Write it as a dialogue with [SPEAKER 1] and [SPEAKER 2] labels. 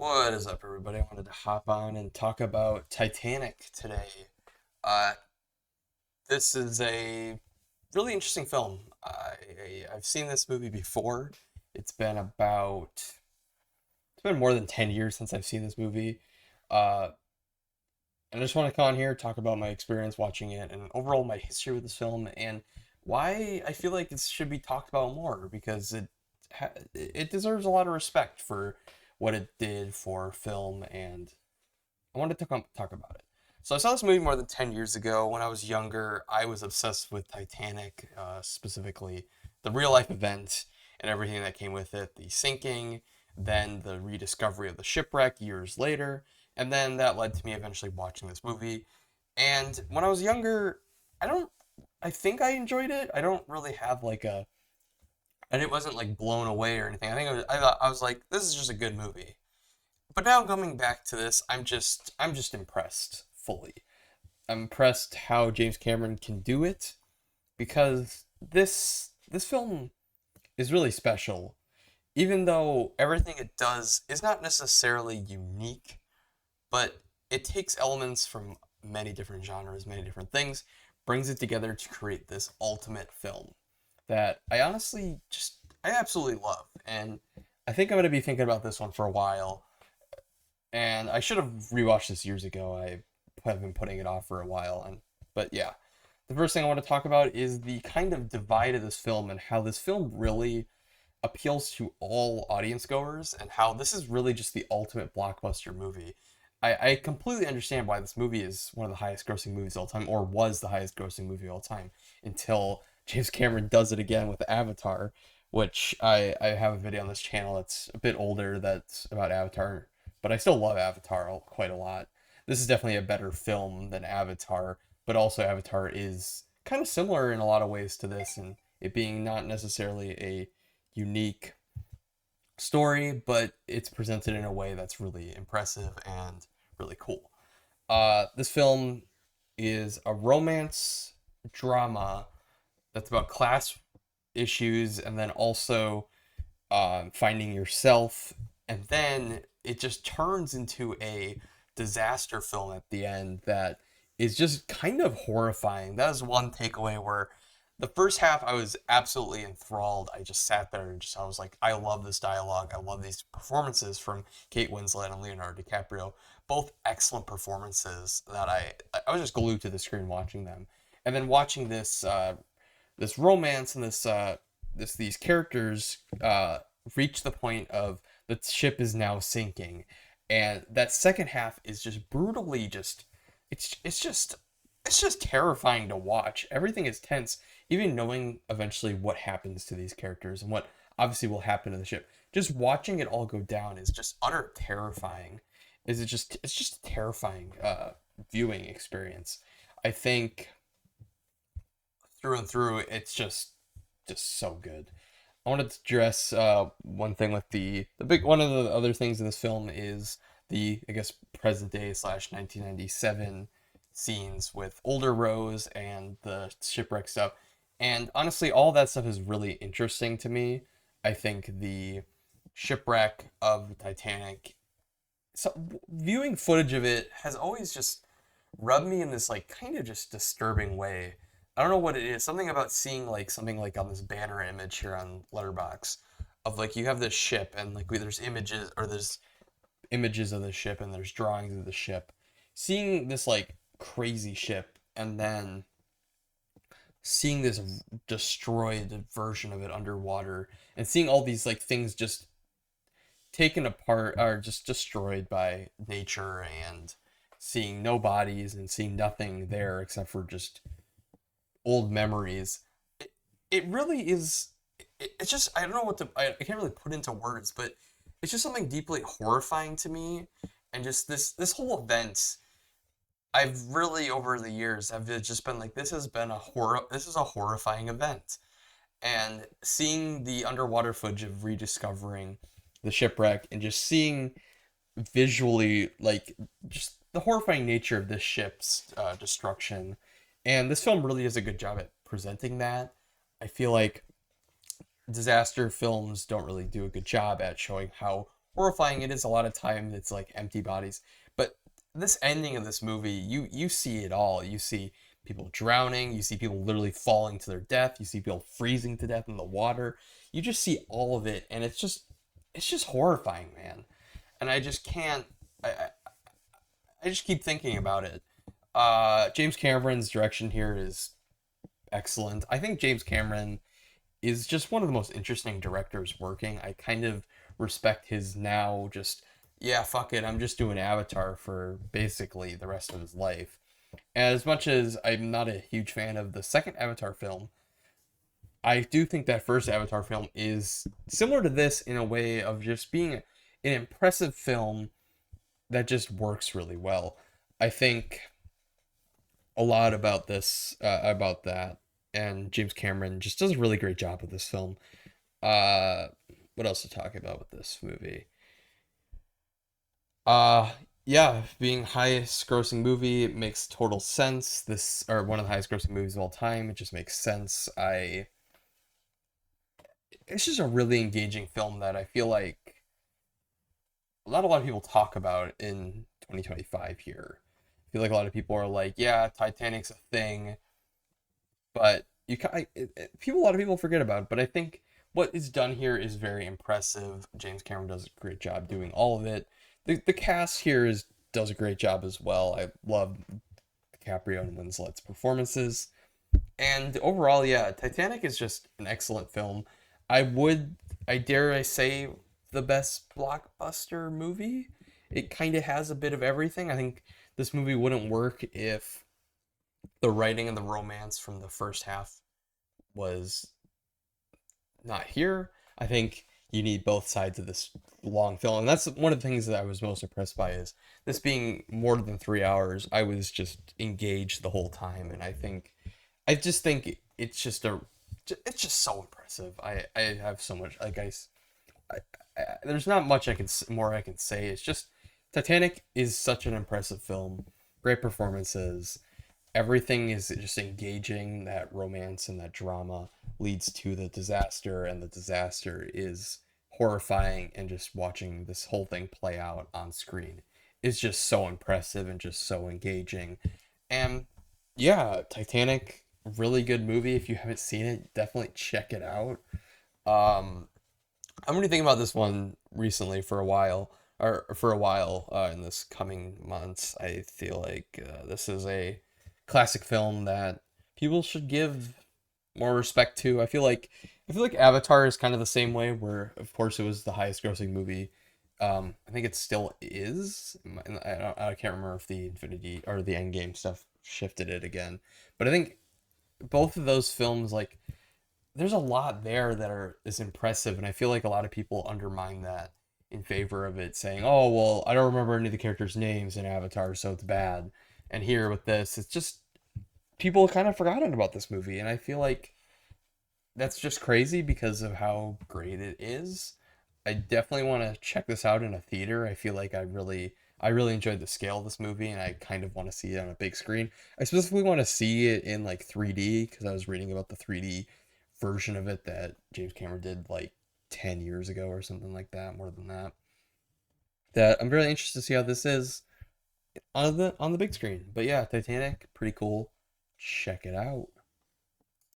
[SPEAKER 1] What is up, everybody? I wanted to hop on and talk about Titanic today. Uh, this is a really interesting film. I've seen this movie before. It's been it's been more than 10 years since I've seen this movie. Uh, and I just want to come on here, talk about my experience watching it and overall my history with this film and why I feel like this should be talked about more because it deserves a lot of respect for what it did for film, and I wanted to talk about it. So I saw this movie more than 10 years ago. When I was younger, I was obsessed with Titanic, specifically the real life event and everything that came with it, the sinking, then the rediscovery of the shipwreck years later, and then that led to me eventually watching this movie. And when I was younger, I don't I think I enjoyed it. I don't really have like a and it wasn't like blown away or anything. I was like, this is just a good movie. But now coming back to this, I'm just impressed fully. I'm impressed how James Cameron can do it because this film is really special. Even though everything it does is not necessarily unique, but it takes elements from many different genres, many different things, brings it together to create this ultimate film that I absolutely love. And I think I'm going to be thinking about this one for a while, and I should have rewatched this years ago. I have been putting it off for a while, but yeah, the first thing I want to talk about is the kind of divide of this film and how this film really appeals to all audience goers, and how this is really just the ultimate blockbuster movie. I completely understand why this movie is one of the highest grossing movies of all time, or was the highest grossing movie of all time, until James Cameron does it again with Avatar, which I have a video on this channel that's a bit older that's about Avatar, but I still love Avatar quite a lot. This is definitely a better film than Avatar, but also Avatar is kind of similar in a lot of ways to this, and it being not necessarily a unique story, but it's presented in a way that's really impressive and really cool. This film is a romance drama that's about class issues and then also finding yourself. And then it just turns into a disaster film at the end that is just kind of horrifying. That is one takeaway where the first half I was absolutely enthralled. I just sat there and I was like, I love this dialogue. I love these performances from Kate Winslet and Leonardo DiCaprio. Both excellent performances that I was just glued to the screen watching them. And then watching this romance and these characters reach the point of the ship is now sinking, and that second half is just brutally just it's just it's just terrifying to watch. Everything is tense, even knowing eventually what happens to these characters and what obviously will happen to the ship. Just watching it all go down is just utter terrifying. It's just a terrifying viewing experience. I think through and through, it's just so good. I wanted to address one thing with the big one of the other things in this film is the, I guess, present day slash 1997 scenes with older Rose and the shipwreck stuff. And honestly, all that stuff is really interesting to me. I think the shipwreck of the Titanic, so viewing footage of it has always just rubbed me in this like kind of just disturbing way. I don't know what it is. Something about seeing like something like on this banner image here on Letterbox of like you have this ship and like there's images of the ship and there's drawings of the ship. Seeing this like crazy ship and then seeing this destroyed version of it underwater and seeing all these like things just taken apart or just destroyed by nature, and seeing no bodies and seeing nothing there except for just old memories. It really is. It's just I don't know what to. I can't really put into words, but it's just something deeply horrifying to me, and just this whole event. I've really over the years I've just been like, this has been a horror. This is a horrifying event, and seeing the underwater footage of rediscovering the shipwreck and just seeing visually like just the horrifying nature of this ship's destruction. And this film really does a good job at presenting that. I feel like disaster films don't really do a good job at showing how horrifying it is a lot of time it's like empty bodies. But this ending of this movie, you see it all. You see people drowning, you see people literally falling to their death, you see people freezing to death in the water. You just see all of it, and it's just horrifying, man. And I just can't. I just keep thinking about it. James Cameron's direction here is excellent. I think James Cameron is just one of the most interesting directors working. I kind of respect his now just, yeah, fuck it, I'm just doing Avatar for basically the rest of his life. As much as I'm not a huge fan of the second Avatar film, I do think that first Avatar film is similar to this in a way of just being an impressive film that just works really well. I think a lot about this, about that, and James Cameron just does a really great job with this film. Uh, what else to talk about with this movie? Uh, yeah, being highest grossing movie, it makes total sense. This, or one of the highest grossing movies of all time. It just makes sense. It's just a really engaging film that I feel like not a lot of people talk about in 2025 here. I feel like a lot of people are like, yeah, Titanic's a thing, but a lot of people forget about it. But I think what is done here is very impressive. James Cameron does a great job doing all of it. The cast here does a great job as well. I love DiCaprio and Winslet's performances. And overall, yeah, Titanic is just an excellent film. I would, I dare I say, the best blockbuster movie. It kind of has a bit of everything. I think this movie wouldn't work if the writing and the romance from the first half was not here. I think you need both sides of this long film, and that's one of the things that I was most impressed by is this being more than 3 hours. I was just engaged the whole time, and I just think it's just so impressive. I have so much like I, there's not much more I can say. It's just Titanic is such an impressive film, great performances, everything is just engaging. That romance and that drama leads to the disaster, and the disaster is horrifying. And just watching this whole thing play out on screen is just so impressive and just so engaging. And yeah, Titanic, really good movie. If you haven't seen it, definitely check it out. Um, I'm going to think about this one recently for a while, or for a while in this coming months. I feel like this is a classic film that people should give more respect to. I feel like Avatar is kind of the same way, where of course it was the highest grossing movie. I think it still is. I can't remember if the Infinity or the Endgame stuff shifted it again, but I think both of those films like there's a lot there that is impressive, and I feel like a lot of people undermine that in favor of it, saying, "Oh, well, I don't remember any of the characters' names in Avatar, so it's bad." And here with this, it's just people kind of forgotten about this movie, and I feel like that's just crazy because of how great it is. I definitely want to check this out in a theater. I feel like I really enjoyed the scale of this movie, and I kind of want to see it on a big screen. I specifically want to see it in like 3D because I was reading about the 3D version of it that James Cameron did like 10 years ago or something like that, more than that. That I'm really interested to see how this is on the big screen. But yeah, Titanic, pretty cool. Check it out.